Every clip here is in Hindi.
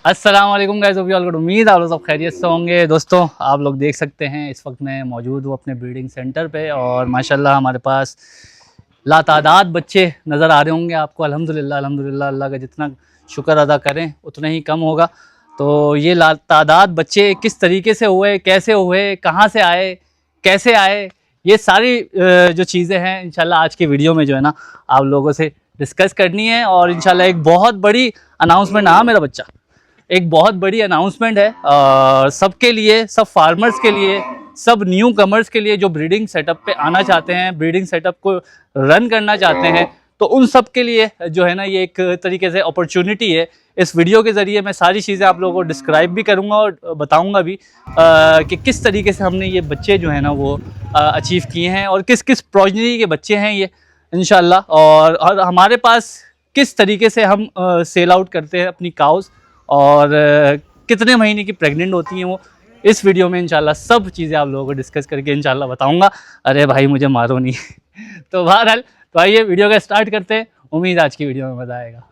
अस्सलाम वालेकुम guys, hope you all good. उम्मीद आप लोग सब खैरियत से होंगे। दोस्तों, आप लोग देख सकते हैं इस वक्त मैं मौजूद हूँ अपने ब्रीडिंग सेंटर पे और माशाल्लाह हमारे पास लातादाद बच्चे नज़र आ रहे होंगे आपको। अल्हम्दुलिल्लाह अल्हम्दुलिल्लाह, अल्लाह का जितना शुक्र अदा करें उतना ही कम होगा। तो ये लातादाद बच्चे किस तरीके से हुए, कैसे हुए, कहाँ से आए, कैसे आए, ये सारी जो चीज़ें हैं इंशाल्लाह आज की वीडियो में जो है ना आप लोगों से डिस्कस करनी है। और इंशाल्लाह एक बहुत बड़ी अनाउंसमेंट, हाँ मेरा बच्चा, एक बहुत बड़ी अनाउंसमेंट है सबके लिए, सब फार्मर्स के लिए, सब न्यू कमर्स के लिए जो ब्रीडिंग सेटअप पे आना चाहते हैं, ब्रीडिंग सेटअप को रन करना चाहते हैं। तो उन सब के लिए जो है ना ये एक तरीके से अपॉर्चुनिटी है। इस वीडियो के ज़रिए मैं सारी चीज़ें आप लोगों को डिस्क्राइब भी करूँगा और बताऊँगा भी कि किस तरीके से हमने ये बच्चे जो है ना वो अचीव किए हैं और किस किस प्रोजनी के बच्चे हैं ये इंशाल्लाह। और हमारे पास किस तरीके से हम सेल आउट करते हैं अपनी काउस और कितने महीने की प्रेग्नेंट होती हैं वो, इस वीडियो में इंशाल्लाह सब चीज़ें आप लोगों को डिस्कस करके इंशाल्लाह बताऊंगा। अरे भाई मुझे मारो नहीं तो बहरहाल, तो आइए वीडियो का स्टार्ट करते हैं। उम्मीद आज की वीडियो में मज़ा आएगा।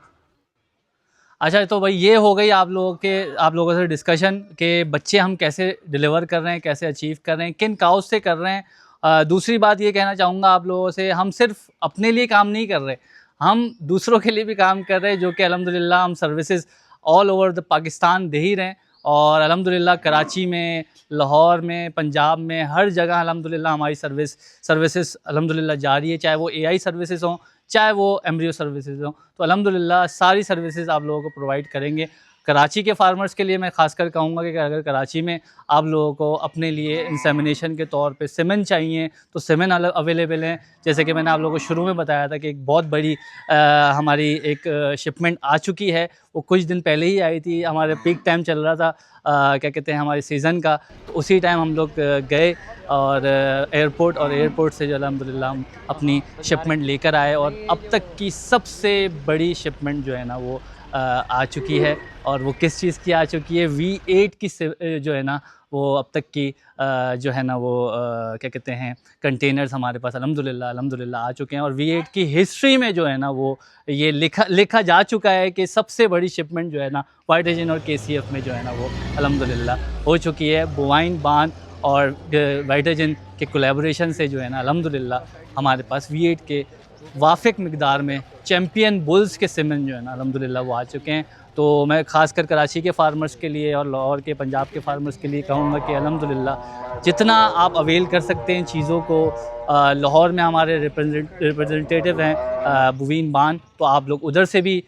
अच्छा, तो भाई ये हो गई आप लोगों से डिस्कशन के बच्चे हम कैसे डिलीवर कर रहे हैं, कैसे अचीव कर रहे हैं, किन काउस से कर रहे हैं। दूसरी बात ये कहना चाहूँगा आप लोगों से, हम सिर्फ अपने लिए काम नहीं कर रहे, हम दूसरों के लिए भी काम कर रहे हैं, जो कि अल्हम्दुलिल्लाह हम services all over the Pakistan दे ही रहे हैं। और अल्हम्दुलिल्लाह कराची में, लाहौर में, पंजाब में, हर जगह अल्हम्दुलिल्लाह हमारी सर्विसेज अल्हम्दुलिल्लाह जारी है, चाहे वो एआई सर्विसेज हों, चाहे वो एम्ब्रियो सर्विसेज हों। तो अल्हम्दुलिल्लाह सारी सर्विसेज आप लोगों को प्रोवाइड करेंगे। कराची के फार्मर्स के लिए मैं खासकर कहूँगा कि अगर कराची में आप लोगों को अपने लिए इंसेमिनेशन के तौर पे सीमेन चाहिए तो सीमेन अवेलेबल हैं। जैसे कि मैंने आप लोगों को शुरू में बताया था कि एक बहुत बड़ी हमारी एक शिपमेंट आ चुकी है, वो कुछ दिन पहले ही आई थी। हमारे पीक टाइम चल रहा था क्या कहते हैं हमारे सीज़न का, तो उसी टाइम हम लोग गए और एयरपोर्ट से जो अल्हम्दुलिल्लाह हम अपनी शिपमेंट लेकर आए और अब तक की सबसे बड़ी शिपमेंट जो है ना वो आ चुकी है। और वो किस चीज़ की आ चुकी है, V8 की जो है ना वो अब तक की जो है ना वो क्या कहते हैं कंटेनर्स हमारे पास अल्हम्दुलिल्लाह आ चुके हैं। और V8 की हिस्ट्री में जो है ना वो ये लिखा जा चुका है कि सबसे बड़ी शिपमेंट जो है ना वाइट एजेंट और KCF में जो है ना वो अल्हम्दुलिल्लाह हो चुकी है। बोवाइन बान और वाइट एजेंट के कोलैबोरेशन से जो है ना अल्हम्दुलिल्लाह हमारे पास V8 के वाफिक मिकदार में चैम्पियन बुल्स के सीमेंट जो है ना अल्हम्दुलिल्लाह वो आ चुके हैं। तो मैं ख़ासकर कराची के फार्मर्स के लिए और लाहौर के, पंजाब के फार्मर्स के लिए कहूँगा कि अल्हम्दुलिल्लाह जितना आप अवेल कर सकते हैं चीज़ों को। लाहौर में हमारे रिप्रेजेंटेटिव हैं बुवीन बान, तो आप लोग उधर से भी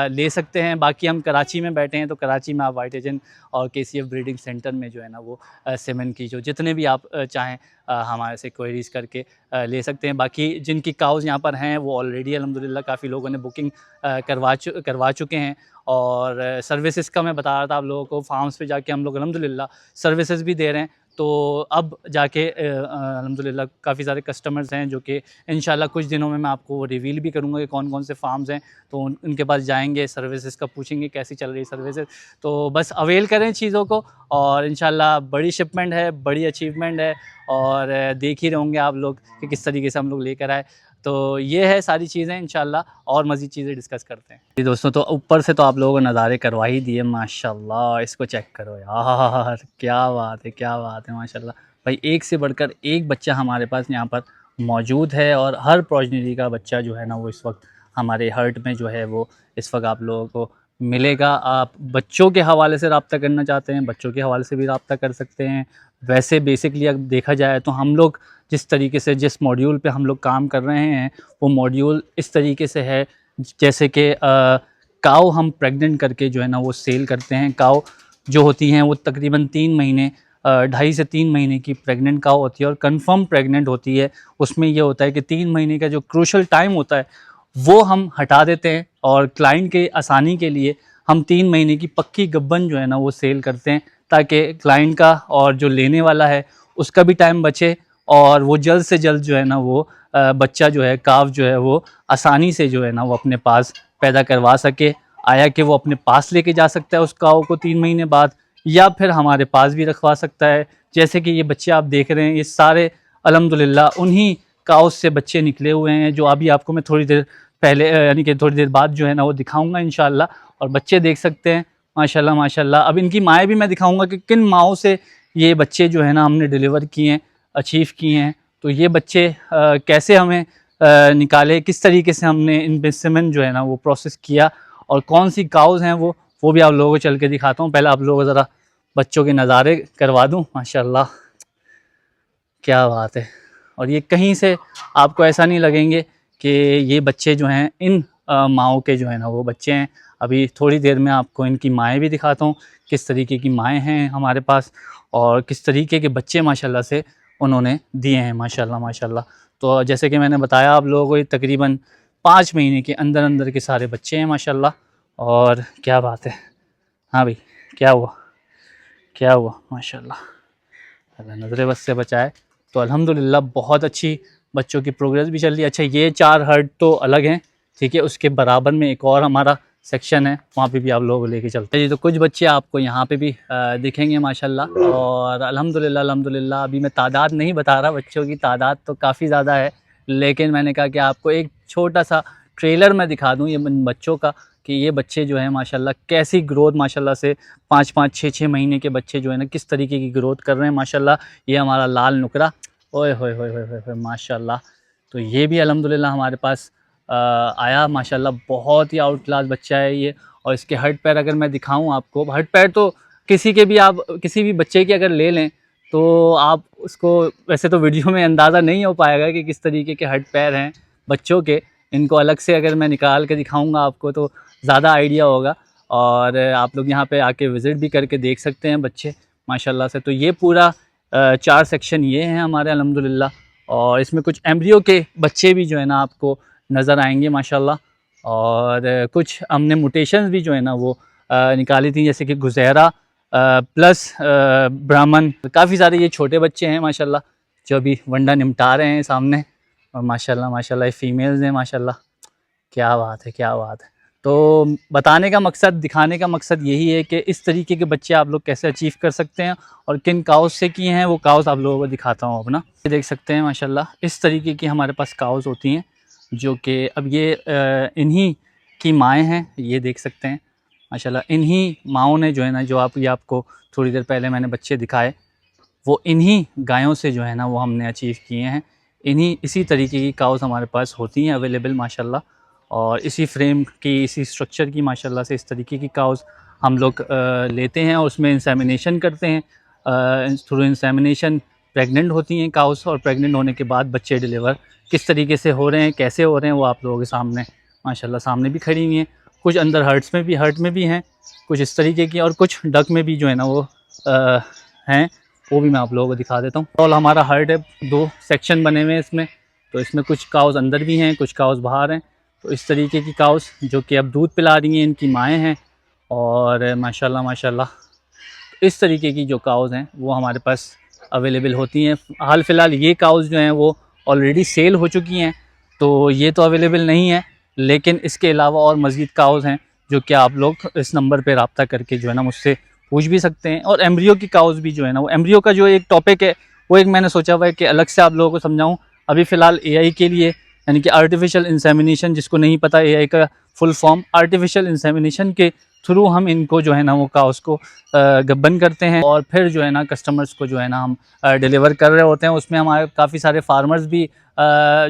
ले सकते हैं। बाकी हम कराची में बैठे हैं तो कराची में आप वाइट एजेंट और KCF ब्रीडिंग सेंटर में जो है ना वो सीमेंट की जो जितने भी आप चाहें हमारे से क्वेरीज़ करके ले सकते हैं। बाकी जिनकी काउज़ यहाँ पर हैं वो ऑलरेडी अल्हम्दुलिल्लाह काफ़ी लोगों ने बुकिंग करवा चुके हैं। और सर्विसेज का मैं बता रहा था आप लोगों को, फार्म्स पे जाके हम लोग अल्हम्दुलिल्लाह सर्विसेज भी दे रहे हैं। तो अब जाके अल्हम्दुलिल्लाह काफ़ी सारे कस्टमर्स हैं जो कि इंशाल्लाह कुछ दिनों में मैं आपको वो रिवील भी करूँगा कि कौन कौन से फार्म्स हैं। तो उनके पास जाएंगे, सर्विसेज का पूछेंगे कैसी चल रही सर्विसेज। तो बस अवेल करें चीज़ों को और इंशाल्लाह बड़ी शिपमेंट है, बड़ी अचीवमेंट है और देख ही रहे होंगे आप लोग कि किस तरीके से हम लोग लेकर आए। तो ये है सारी चीज़ें इंशाल्लाह, और मज़ीद चीज़ें डिस्कस करते हैं। जी दोस्तों, तो ऊपर से तो आप लोगों को नज़ारे करवा ही दिए माशाल्लाह। इसको चेक करो यार, क्या बात है माशाल्लाह। भाई एक से बढ़कर एक बच्चा हमारे पास यहाँ पर मौजूद है और हर प्रोजनिटी का बच्चा जो है ना वो इस वक्त हमारे हर्ट में जो है वो इस वक्त आप लोगों को मिलेगा। आप बच्चों के हवाले से रब्ता करना चाहते हैं, बच्चों के हवाले से भी रब्ता कर सकते हैं। वैसे बेसिकली अगर देखा जाए तो हम लोग जिस तरीके से जिस मॉड्यूल पे हम लोग काम कर रहे हैं वो मॉड्यूल इस तरीके से है जैसे कि काऊ हम प्रेग्नेंट करके जो है ना वो सेल करते हैं। काऊ जो होती हैं वो तकरीबन 3 महीने 2.5 से 3 महीने की प्रेग्नेंट काऊ होती है और कंफर्म प्रेग्नेंट होती है। उसमें ये होता है कि 3 महीने का जो क्रूशल टाइम होता है वो हम हटा देते हैं और क्लाइंट के आसानी के लिए हम 3 महीने की पक्की गब्बन जो है ना वो सेल करते हैं, ताकि क्लाइंट का और जो लेने वाला है उसका भी टाइम बचे और वो जल्द से जल्द जो है ना वो बच्चा जो है, काव जो है वो आसानी से जो है ना वो अपने पास पैदा करवा सके। आया कि वो अपने पास लेके जा सकता है उस काव को 3 महीने बाद, या फिर हमारे पास भी रखवा सकता है। जैसे कि ये बच्चे आप देख रहे हैं ये सारे अल्हम्दुलिल्लाह उन्हीं काव से बच्चे निकले हुए हैं, जो अभी आपको मैं थोड़ी देर पहले यानी कि थोड़ी देर बाद जो है ना वो दिखाऊंगा इंशाल्लाह। और बच्चे देख सकते हैं माशाल्लाह माशाल्लाह। अब इनकी माएँ भी मैं दिखाऊंगा कि किन माओं से ये बच्चे जो है ना हमने डिलीवर किए हैं, अचीव किए हैं। तो ये बच्चे कैसे हमें निकाले, किस तरीके से हमने इन्वेस्टमेंट जो है ना वो प्रोसेस किया, और कौन सी काउज़ हैं वो भी आप लोगों को चल के दिखाता हूँ। पहले आप लोगों को ज़रा बच्चों के नज़ारे करवा दूँ। माशाल्लाह क्या बात है। और ये कहीं से आपको ऐसा नहीं लगेंगे कि ये बच्चे जो हैं इन माओं के जो है ना वो बच्चे हैं। अभी थोड़ी देर में आपको इनकी माएँ भी दिखाता हूँ, किस तरीके की माएँ हैं हमारे पास और किस तरीके के बच्चे माशाल्लाह से उन्होंने दिए हैं। माशाल्लाह माशाल्लाह। तो जैसे कि मैंने बताया आप लोगों को, ये तकरीबन 5 महीने के अंदर अंदर के सारे बच्चे हैं माशाल्लाह। और क्या बात है। हाँ भाई, क्या हुआ क्या हुआ? माशाल्लाह, अल्लाह नज़र बस से बचाए। तो अल्हम्दुलिल्लाह बहुत अच्छी बच्चों की प्रोग्रेस भी चल रही है। अच्छा, ये 4 हर्ट तो अलग हैं, ठीक है। उसके बराबर में एक और हमारा सेक्शन है, वहाँ पे भी आप लोगों को लेके चलते हैं जी। तो कुछ बच्चे आपको यहाँ पे भी दिखेंगे माशाल्लाह। और अल्हम्दुलिल्लाह अल्हम्दुलिल्लाह अभी मैं तादाद नहीं बता रहा, बच्चों की तादाद तो काफ़ी ज़्यादा है, लेकिन मैंने कहा कि आपको एक छोटा सा ट्रेलर मैं दिखा दूँ ये बच्चों का, कि ये बच्चे जो हैं माशाल्लाह कैसी ग्रोथ माशाल्लाह से 5-5 6-6 महीने के बच्चे जो है ना किस तरीके की ग्रोथ कर रहे हैं माशाल्लाह। ये हमारा लाल नुकरा, ओए होए होए होए होए माशाल्लाह। तो ये भी अल्हम्दुलिल्लाह हमारे पास आया माशाल्लाह। बहुत ही आउट क्लास बच्चा है ये। और इसके हट पैर अगर मैं दिखाऊं आपको, हट पैर तो किसी के भी, आप किसी भी बच्चे के अगर ले लें तो आप उसको, वैसे तो वीडियो में अंदाज़ा नहीं हो पाएगा कि किस तरीके के हट पैर हैं बच्चों के। इनको अलग से अगर मैं निकाल के दिखाऊंगा आपको तो ज़्यादा आइडिया होगा। और आप लोग यहाँ पे आके विज़िट भी करके देख सकते हैं बच्चे माशाल्लाह से। तो ये पूरा 4 सेक्शन ये हैं हमारे अल्हम्दुलिल्लाह। और इसमें कुछ एम्ब्रियो के बच्चे भी जो है ना आपको नज़र आएंगे माशाल्लाह। और कुछ हमने म्यूटेशंस भी जो है ना वो निकाली थी, जैसे कि गुज़ैरा प्लस ब्राह्मण। काफ़ी सारे ये छोटे बच्चे हैं माशाल्लाह जो अभी वंडा निमटा रहे हैं सामने। और माशाल्लाह माशाल्लाह ये फीमेल्स हैं माशाल्लाह। क्या बात है क्या बात है। तो बताने का मकसद, दिखाने का मकसद यही है कि इस तरीके के बच्चे आप लोग कैसे अचीव कर सकते हैं और किन काउस से किए हैं, वो काउस आप लोगों को दिखाता हूँ अपना। ये देख सकते हैं माशाल्लाह इस तरीके की हमारे पास काउस होती हैं, जो कि अब ये इन्हीं की माएँ हैं। ये देख सकते हैं माशाल्लाह इन्हीं माओं ने जो है ना, जो आप ये आपको थोड़ी देर पहले मैंने बच्चे दिखाए, वो इन्हीं गायों से जो है ना वो हमने अचीव किए हैं। इसी तरीके की काउस हमारे पास होती हैं अवेलेबल माशाल्लाह। और इसी फ्रेम की, इसी स्ट्रक्चर की माशाल्लाह से इस तरीके की काउस हम लोग लेते हैं और उसमें इंसेमिनेशन करते हैं। थ्रू इंसेमिनेशन प्रेग्नेंट होती हैं काउस, और प्रेग्नेंट होने के बाद बच्चे डिलीवर किस तरीके से हो रहे हैं, कैसे हो रहे हैं, वो आप लोगों के सामने माशाल्लाह सामने भी खड़ी हुई हैं। कुछ अंदर हर्ट में भी हैं, कुछ इस तरीके की, और कुछ डक में भी जो है ना वो हैं। वो भी मैं आप लोगों को दिखा देता हूँ। और हमारा हर्ट है, 2 सेक्शन बने हुए हैं इसमें। तो इसमें कुछ काउस अंदर भी हैं, कुछ काउस बाहर हैं। तो इस तरीके की काउस जो कि अब दूध पिला रही हैं, इनकी माएँ हैं। और माशाल्लाह माशाल्लाह इस तरीके की जो काउस हैं वो हमारे पास अवेलेबल होती हैं। हाल फ़िलहाल ये काउस जो हैं वो ऑलरेडी सेल हो चुकी हैं, तो ये तो अवेलेबल नहीं है। लेकिन इसके अलावा और मज़ीद काउस हैं जो कि आप लोग इस नंबर पे रब्ता करके जो है ना मुझसे पूछ भी सकते हैं। और एम्ब्रियो की काउस भी जो है ना, वो एम्ब्रियो का जो एक टॉपिक है वो एक मैंने सोचा हुआ है कि अलग से आप लोगों को समझाऊँ। अभी फ़िलहाल एआई के लिए, यानी कि आर्टिफिशियल इंसेमिनेशन, जिसको नहीं पता एआई का फुल फॉर्म, आर्टिफिशियल इंसेमिनेशन के थ्रू हम इनको जो है ना वो काउस को गब्बन करते हैं। और फिर जो है ना कस्टमर्स को जो है ना हम डिलीवर कर रहे होते हैं। उसमें हमारे काफ़ी सारे फार्मर्स भी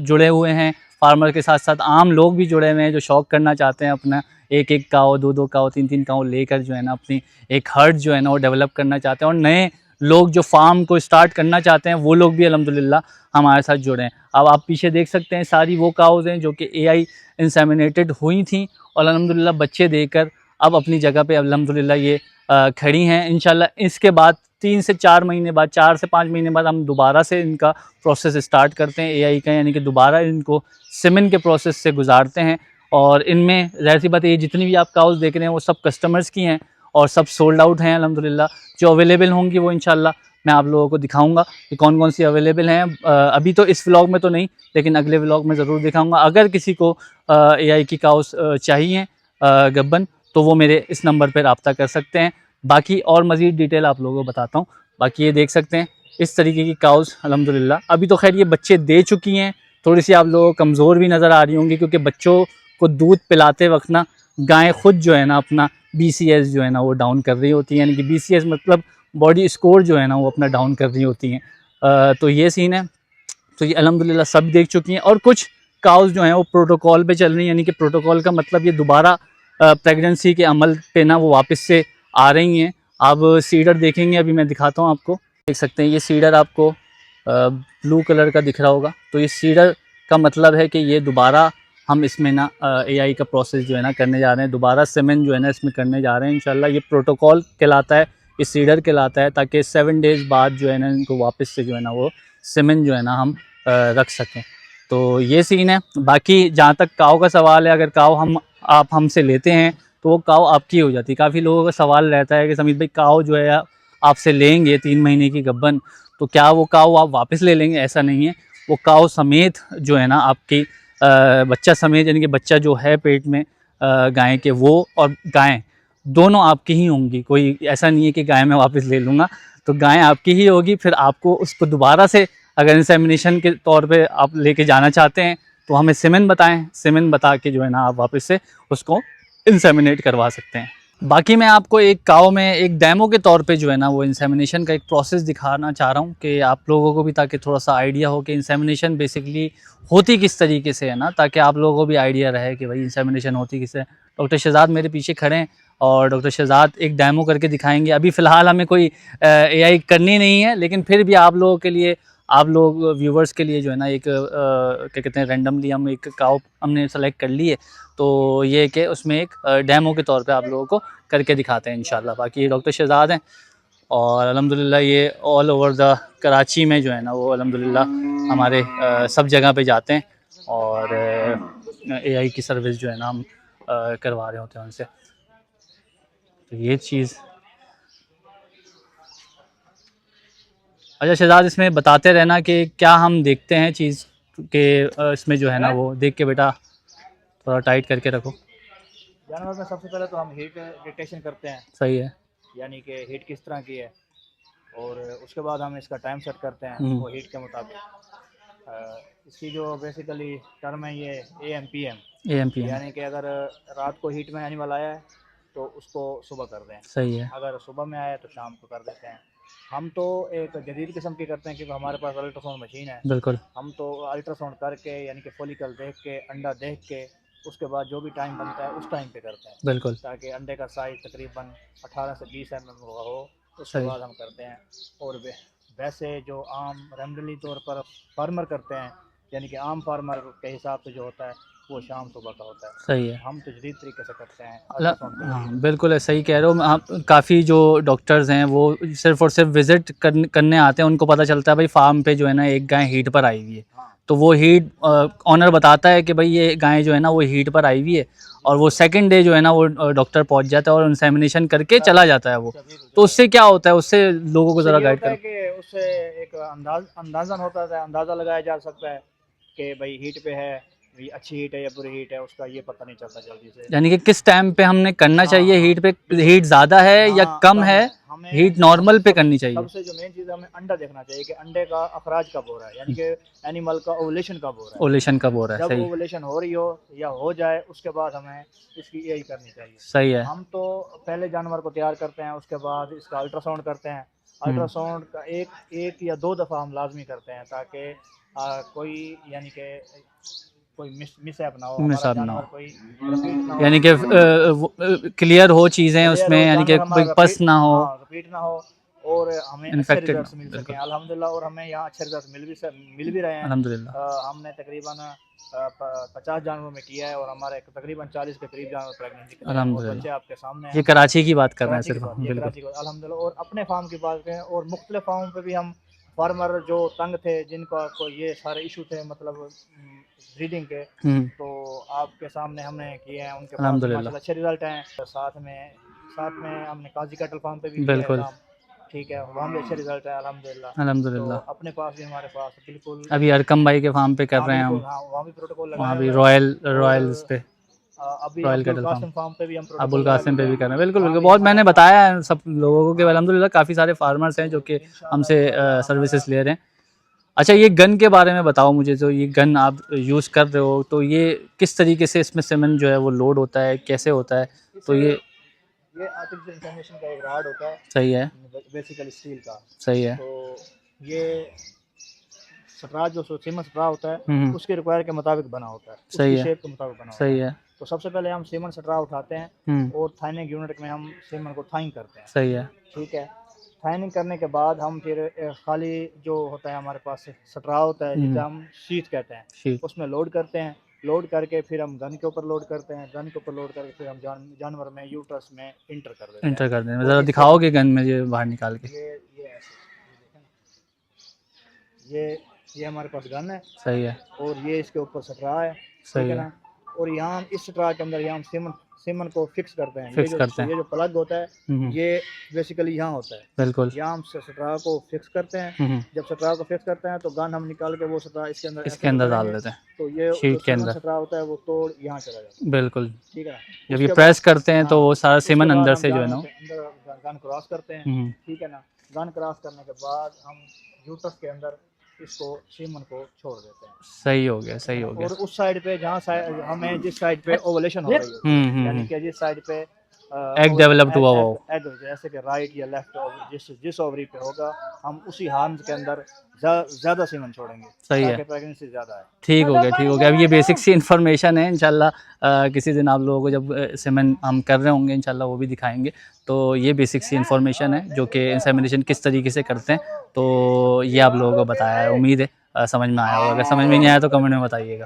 जुड़े हुए हैं। फार्मर के साथ साथ आम लोग भी जुड़े हुए हैं जो शौक़ करना चाहते हैं अपना एक एक काऊ, दो दो काऊ, तीन तीन काऊ लेकर जो है ना अपनी एक हर्ड जो है ना वो डेवलप करना चाहते हैं। और नए लोग जो फार्म को स्टार्ट करना चाहते हैं वो लोग भी अल्हम्दुलिल्लाह हमारे साथ जुड़े हैं। अब आप पीछे देख सकते हैं सारी वो काउज़ हैं जो कि एआई इंसेमिनेटेड हुई थी और अल्हम्दुलिल्लाह बच्चे देकर अब अपनी जगह पे अल्हम्दुलिल्लाह ये खड़ी हैं। इंशाल्लाह इसके बाद 3 से 4 महीने बाद, 4 से 5 महीने बाद हम दोबारा से इनका प्रोसेस स्टार्ट करते हैं एआई का, यानी कि दोबारा इनको सिमन के प्रोसेस से गुजारते हैं। और इनमें ज़ाहिर सी बात है ये जितनी भी आप काउज़ देख रहे हैं वो सब कस्टमर्स की हैं और सब सोल्ड आउट हैं अल्हम्दुलिल्लाह। जो अवेलेबल होंगी वो इंशाल्लाह मैं आप लोगों को दिखाऊंगा कि कौन कौन सी अवेलेबल हैं। अभी तो इस व्लॉग में तो नहीं, लेकिन अगले व्लॉग में ज़रूर दिखाऊंगा। अगर किसी को एआई की काउस चाहिए गब्बन, तो वो मेरे इस नंबर पर रब्ता कर सकते हैं। बाकी और मज़ीद डिटेल आप लोगों को बताता हूँ। बाकी ये देख सकते हैं इस तरीके की काउस अल्हम्दुलिल्लाह। अभी तो खैर ये बच्चे दे चुकी हैं, थोड़ी सी आप लोगों को कमज़ोर भी नज़र आ रही होंगी क्योंकि बच्चों को दूध पिलाते वक्त ना गाय खुद जो है ना अपना BCS जो है ना वो डाउन कर रही होती हैं, यानी कि BCS मतलब बॉडी स्कोर जो है ना वो अपना डाउन कर रही होती हैं। तो ये सीन है। तो ये अल्हम्दुलिल्लाह सब देख चुकी हैं, और कुछ काउज़ जो हैं वो प्रोटोकॉल पे चल रही हैं, यानी कि प्रोटोकॉल का मतलब ये दोबारा प्रेगनेंसी के अमल पे ना वो वापस से आ रही हैं। आप सीडर देखेंगे, अभी मैं दिखाता हूँ आपको, देख सकते हैं ये सीडर आपको ब्लू कलर का दिख रहा होगा। तो ये सीडर का मतलब है कि ये दोबारा हम इसमें ना AI का प्रोसेस जो है ना करने जा रहे हैं, दोबारा सीमेन जो है ना इसमें करने जा रहे हैं इंशाल्लाह। ये प्रोटोकॉल कहलाता है, ये सीडर कहलाता है, ताकि 7 डेज़ बाद जो है ना इनको वापस से जो है ना वो सीमेन जो है ना हम रख सकें। तो ये सीन है। बाकी जहाँ तक काव का सवाल है, अगर काव आप हमसे लेते हैं तो वो काव आपकी हो जाती है। काफ़ी लोगों का सवाल रहता है कि समीत भाई काव जो है आपसे लेंगे 3 महीने की गब्बन, तो क्या वो काव आप वापस ले लेंगे? ऐसा नहीं है, वो काव समेत जो है ना आपकी बच्चा समेत, यानी कि बच्चा जो है पेट में गाय के, वो और गाय दोनों आपकी ही होंगी। कोई ऐसा नहीं है कि गाय मैं वापस ले लूँगा, तो गाय आपकी ही होगी। फिर आपको उसको दोबारा से अगर इंसेमिनेशन के तौर पे आप लेके जाना चाहते हैं तो हमें सीमेन बताएं, सीमेन बता के जो है ना आप वापस से उसको इंसेमिनेट करवा सकते हैं। बाकी मैं आपको एक काव में एक डेमो के तौर पे जो है ना वो इंसेमिनेशन का एक प्रोसेस दिखाना चाह रहा हूँ कि आप लोगों को भी, ताकि थोड़ा सा आइडिया हो कि इंसेमिनेशन बेसिकली होती किस तरीके से है ना, ताकि आप लोगों को भी आइडिया रहे कि भाई इंसेमिनेशन होती किससे। डॉक्टर शहजाद मेरे पीछे खड़े हैं और डॉक्टर शहजाद एक डेमो करके दिखाएंगे। अभी फ़िलहाल हमें कोई AI करनी नहीं है, लेकिन फिर भी आप लोगों के लिए, आप लोग व्यूवर्स के लिए जो है ना एक क्या कहते हैं, रैंडमली हम एक काव हमने सेलेक्ट कर ली है, तो ये कि उसमें एक डेमो के तौर पे आप लोगों को करके दिखाते हैं इंशाल्लाह। बाकी ये डॉक्टर शहजाद हैं और अल्हम्दुलिल्लाह ये ऑल ओवर द कराची में जो है ना वो अल्हम्दुलिल्लाह हमारे सब जगह पे जाते हैं और AI की सर्विस जो है ना हम करवा रहे होते हैं उनसे। तो ये चीज़। अच्छा शहजाद, इसमें बताते रहना कि क्या हम देखते हैं चीज़ के इसमें जो है ना वो देख के बेटा थोड़ा टाइट करके रखो। जानवर में सबसे पहले तो हम हीट डिटेक्शन करते हैं, सही है। यानी कि हीट किस तरह की है, और उसके बाद हम इसका टाइम सेट करते हैं वो हीट के मुताबिक। इसकी जो बेसिकली टर्म है ये AM/PM, यानी कि अगर रात को हीट में एनिमल आया है तो उसको सुबह कर दें, सही है। अगर सुबह में आया तो शाम को कर देते हैं। हम तो एक जदीद किस्म की करते हैं क्योंकि हमारे पास अल्ट्रासाउंड मशीन है। बिल्कुल। हम तो अल्ट्रासाउंड करके यानी कि फॉलिकल देख के, अंडा देख के, उसके बाद जो भी टाइम बनता है उस टाइम पे करते हैं, बिल्कुल। ताकि अंडे का साइज़ तकरीबन 18 से 20 mm हो। उसके सही। बाद हम करते हैं। और वैसे जो आम रेमडली तौर पर फार्मर करते हैं, यानी कि आम फार्मर के हिसाब से जो होता है वो शाम सुबह का होता है। सही है। हम तो जदीद तरीके से करते हैं अल्ट्रासाउंड के हाँ जरिए। बिल्कुल है, सही कह रहे हो आप। काफ़ी जो डॉक्टर्स हैं वो सिर्फ और सिर्फ विज़िट करने आते हैं, उनको पता चलता है भाई फार्म पे जो है ना एक गाय हीट पर आई हुई है, हाँ तो वो हीट ऑनर बताता है कि भाई ये गाय जो है ना वो हीट पर आई हुई है, और वो सेकंड डे जो है ना वो डॉक्टर पहुंच जाता है और इंसेमिनेशन करके चला जाता है वो। तो उससे क्या होता है, उससे लोगों को उससे ज़रा ये गाइड होता है करो। कि उससे एक अंदाज़न होता है, अंदाज़ा लगाया जा सकता है कि भाई हीट पे है, ये अच्छी हीट है या बुरी हीट है, उसका ये पता नहीं चलता जल्दी से। यानी कि किस टाइम पे हमने करना हाँ चाहिए हाँ हीट पे, बिल्कुल। हीट ज़्यादा है या हाँ कम कम है, है। हमें हीट नॉर्मल पे सब करनी चाहिए। सबसे जो मेन चीज़ है, हमें अंडा देखना चाहिए कि अंडे का अखराज कब हो रहा है, यानी कि एनिमल का ओवुलेशन कब हो रहा है। ओलेशन कब हो रहा है। जब सही। ओवुलेशन हो रही हो या हो जाए उसके बाद हमें इसकी यही करनी चाहिए। सही है। हम तो पहले जानवर को तैयार करते हैं, उसके बाद इसका अल्ट्रासाउंड करते हैं। अल्ट्रासाउंड का एक या दो दफ़ा हम लाजमी करते हैं, ताकि कोई यानी कि कोई मिसहैप ना हो, हमारा मिसाब ना जानवर हो, कोई रिपीट ना हो, यानी कि क्लियर हो चीज़ें क्लियर उसमें, हो, यानी कि जानवर कोई हमारा पस रिपीट, ना हो, हाँ रिपीट ना हो, और हमें अच्छे इन्फेक्टेड ना रिजल्ट्स हो। मिल सकें बिल्कुल। अल्हम्दुलिल्लाह। और हमें यहाँ अच्छे रिजल्ट्स मिल भी रहे हैं। अल्हम्दुलिल्लाह। हमने तकरीबन 50 जानवरों में किया है और हमारे तकरीबन 40 के करीब जानवर प्रेगनेंट निकले हैं, और बच्चे अल्हम्दुलिल्लाह। आपके सामने ये हैं। कराची की बात कर रहे हैं कराची की सिर्फ बात, हम। ये बिल्कुल। कराची की बात अल्हम्दुलिल्लाह। और अपने फार्म की बात करें, और मुख्तलिफ फार्म पे भी हम फार्मर जो तंग थे, जिनका को ये सारे इशू थे मतलब ब्रीडिंग के, तो आपके सामने हमने किए हैं, उनके पास भी अल्हम्दुलिल्लाह। माशाल्लाह अच्छे रिजल्ट हैं। तो साथ में हमने काजी कैटल फार्म पे भी किया है बिल्कुल। काम, ठीक है, वहाँ भी अच्छे रिजल्ट है अल्हम्दुलिल्लाह। तो अल्हम्दुलिल्लाह। अपने पास भी हमारे पास बिल्कुल, अभी अरकम भाई के फार्म पे कर हाँ रहे हैं हम, बिल्कुल, हाँ वहाँ भी प्रोटोकॉल वहाँ लगाए भी हुए हैं। रॉयल और रॉयल इस पे, अभी royal Abdul cattle farm, Qasim farm पे भी हम अबुल प्रोटोकॉल लगा कासिम चुके पे भी हैं, कर रहे हैं। बिल्कुल वहाँ बिल्कुल, भी बहुत हमारा मैंने काम। बताया है सब लोगों को कि हाँ अल्हम्दुलिल्लाह काफ़ी सारे फार्मर्स हैं जो तो कि इंशाअल्लाह हमसे ताला हमारा, सर्विसेज ले रहे हैं। अच्छा ये गन के बारे में बताओ मुझे, जो ये गन आप यूज़ कर रहे हो, तो ये किस तरीके से इसमें सीमेंट जो है वो लोड होता है, कैसे होता है? इस तो ये ये आर्टिफिशियल इंसेमिनेशन का एक राड होता है, सही है, बेसिकली स्टील का। सही है। तो ये स्ट्रा जो सीमन स्ट्रा होता है हम्म, उसके रिक्वायर के मुताबिक बना होता है, सही उसकी है, शेप के मुताबिक बना होता सही है। है। तो सबसे पहले हम सीमन स्ट्रा उठाते हैं हम्म, और थाइनिंग यूनिट में हम सीमन को थाइन करते हैं। सही है। ठीक है। थाइनिंग करने के बाद हम फिर खाली जो होता है हमारे पास स्ट्रा होता है जिसे हम शीट कहते हैं, शीट उसमें लोड करते हैं। लोड करके फिर हम गन के ऊपर लोड करते हैं, गन के ऊपर लोड करके फिर हम जानवर में यूट्रस में इंटर कर देते हैं। इंटर कर दें, और ज़रा इसके दिखाओगे गन में ये बाहर निकाल के? ये ऐसे ये देखें ना, ये हमारे पास गन है सही है, और ये इसके ऊपर स्ट्रा है। सही ठीक है है। ना। और यहाँ हम इस स्ट्रा के अंदर यहाँ हम सीमन को फिक्स करते हैं। फिक्स करते हैं। ये जो प्लग होता है ये बेसिकली यहाँ होता है। बिल्कुल। यहाँ हम स्ट्रा को फिक्स करते हैं। जब स्ट्रा को फिक्स करते हैं तो गन हम निकाल के वो स्ट्रा इसके अंदर इसके अंदर डाल देते हैं, तो ये शीट के अंदर। स्ट्रा होता है वो तोड़ यहाँ चला जाता है। बिल्कुल। ठीक है ना। जब ये प्रेस करते हैं तो वो सारा सीमन अंदर से जो है ना अंदर गन क्रॉस करते हैं। ठीक है ना। गन क्रॉस करने के बाद हम यूट्रस के अंदर इसको सीमन को छोड़ देते हैं। सही हो गया, सही हो गया। और उस साइड पे जहाँ हमें जिस साइड पे ओवुलेशन हो रही है, यानी कि जिस साइड पे एग डेवलप्ड हुआ हो, एग जैसे कि राइट या लेफ्ट जिस ओवरी पे होगा हम उसी हार्म्स के अंदर ज़्यादा सीमन छोड़ेंगे। सही है, ताकि प्रेगनेंसी ज़्यादा है। ठीक हो गया, ठीक हो गया। अब ये बेसिक सी इन्फॉर्मेशन है, इंशाल्लाह किसी दिन आप लोगों को जब सीमन हम कर रहे होंगे इंशाल्लाह वो भी दिखाएंगे। तो ये बेसिक सी इन्फॉर्मेशन है जो कि इंसेमिनेशन किस तरीके से करते हैं, तो ये आप लोगों को बताया है। उम्मीद है समझ में आया होगा। अगर समझ में नहीं आया तो कमेंट में बताइएगा।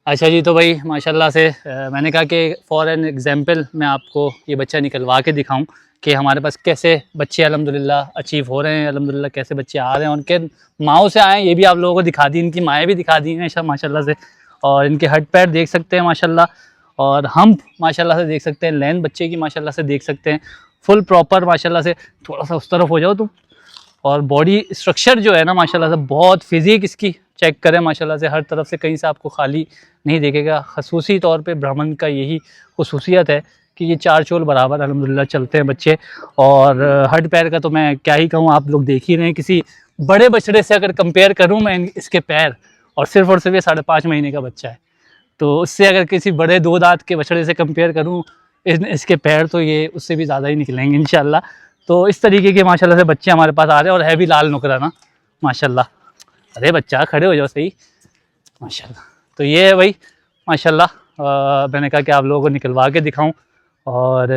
अच्छा जी, तो भाई माशाल्लाह से मैंने कहा कि फॉर एन एग्जांपल मैं आपको ये बच्चा निकलवा के दिखाऊं कि हमारे पास कैसे बच्चे अल्हम्दुलिल्लाह अचीव हो रहे हैं, अल्हम्दुलिल्लाह कैसे बच्चे आ रहे हैं, उनके माओं से आए ये भी आप लोगों को दिखा दी, इनकी माएँ भी दिखा दी हैं माशाल्लाह से। और इनके हड पैर देख सकते हैं माशाल्लाह, और हम माशाल्लाह से देख सकते हैं, लेंथ बच्चे की माशाल्लाह से देख सकते हैं, फुल प्रॉपर माशाल्लाह से। थोड़ा सा उस तरफ हो जाओ तुम। और बॉडी स्ट्रक्चर जो है ना माशाल्लाह से बहुत, फिजिक इसकी चेक करें माशाल्लाह से, हर तरफ से कहीं से आपको खाली नहीं देखेगा। खसूसी तौर पे ब्राह्मण का यही खसूसियत है कि ये चार चोल बराबर अल्हम्दुलिल्लाह चलते हैं बच्चे। और हड पैर का तो मैं क्या ही कहूँ, आप लोग देख ही रहे हैं। किसी बड़े बछड़े से अगर कंपेयर करूँ मैं इसके पैर, और सिर्फ ये 5.5 महीने का बच्चा है, तो उससे अगर किसी बड़े 2 दांत के बछड़े से कंपेयर करूँ इसके पैर, तो ये उससे भी ज़्यादा ही निकलेंगे इंशाल्लाह। तो इस तरीके के माशाल्लाह से बच्चे हमारे पास आ रहे हैं, और है भी लाल नुकरा ना माशाल्लाह। अरे बच्चा खड़े हो जाओ सही माशाल्लाह। तो ये है भाई माशाल्लाह, मैंने कहा कि आप लोगों को निकलवा के दिखाऊं। और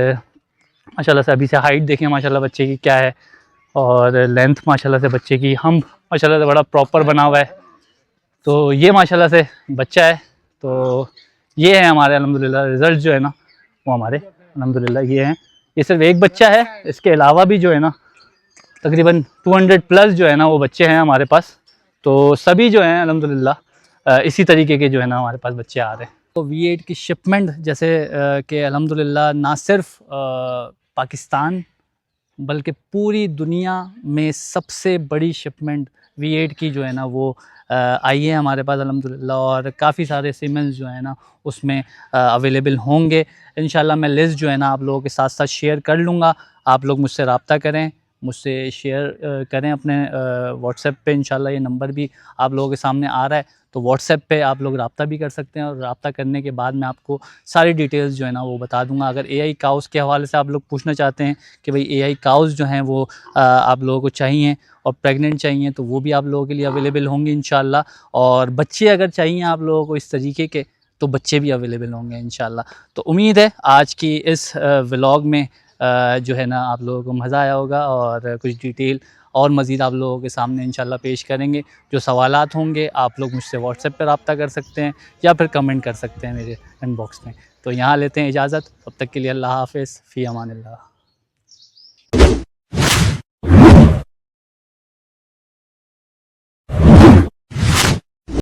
माशाल्लाह से अभी से हाइट देखें माशाल्लाह बच्चे की क्या है, और लेंथ माशाल्लाह से बच्चे की, हम माशाल्लाह से बड़ा प्रॉपर बना हुआ है। तो ये माशाल्लाह से बच्चा है। तो ये है हमारे अल्हम्दुलिल्लाह रिज़ल्ट जो है ना वो हमारे अल्हम्दुलिल्लाह ये हैं। ये सिर्फ एक बच्चा है, इसके अलावा भी जो है ना तकरीबन 200 प्लस जो है ना वो बच्चे हैं हमारे पास। तो सभी जो हैं अल्हम्दुलिल्लाह इसी तरीके के जो है ना हमारे पास बच्चे आ रहे हैं। तो V8 की शिपमेंट जैसे कि अल्हम्दुलिल्लाह ना सिर्फ पाकिस्तान बल्कि पूरी दुनिया में सबसे बड़ी शिपमेंट V8 की जो है ना वो आई है हमारे पास अल्हम्दुलिल्लाह। और काफ़ी सारे सीमेंस जो है ना उसमें अवेलेबल होंगे इंशाल्लाह। मैं लिस्ट जो है ना आप लोगों के साथ साथ शेयर कर लूँगा, आप लोग मुझसे रब्ता करें, मुझसे शेयर करें अपने व्हाट्सएप पे। इंशाल्लाह ये नंबर भी आप लोगों के सामने आ रहा है, तो व्हाट्सएप पे आप लोग रब्ता भी कर सकते हैं। और रब्ता करने के बाद मैं आपको सारी डिटेल्स जो है ना वो बता दूंगा। अगर AI काउस के हवाले से आप लोग पूछना चाहते हैं कि भाई AI काउस जो हैं वो आप लोगों को चाहिए और प्रेग्नेंट चाहिए, तो वो भी आप लोगों के लिए अवेलेबल होंगे इंशाल्लाह। और बच्चे अगर चाहिए आप लोगों को इस तरीके के, तो बच्चे भी अवेलेबल होंगे इंशाल्लाह। तो उम्मीद है आज की इस व्लॉग में जो है ना आप लोगों को मज़ा आया होगा, और कुछ डिटेल और मज़ीद आप लोगों के सामने इंशाल्लाह पेश करेंगे। जो सवालात होंगे आप लोग मुझसे व्हाट्सएप पर रब्ता कर सकते हैं या फिर कमेंट कर सकते हैं मेरे इनबॉक्स में। तो यहाँ लेते हैं इजाज़त, तब तक के लिए अल्लाह हाफ़िज़, फ़ी अमानिल्लाह।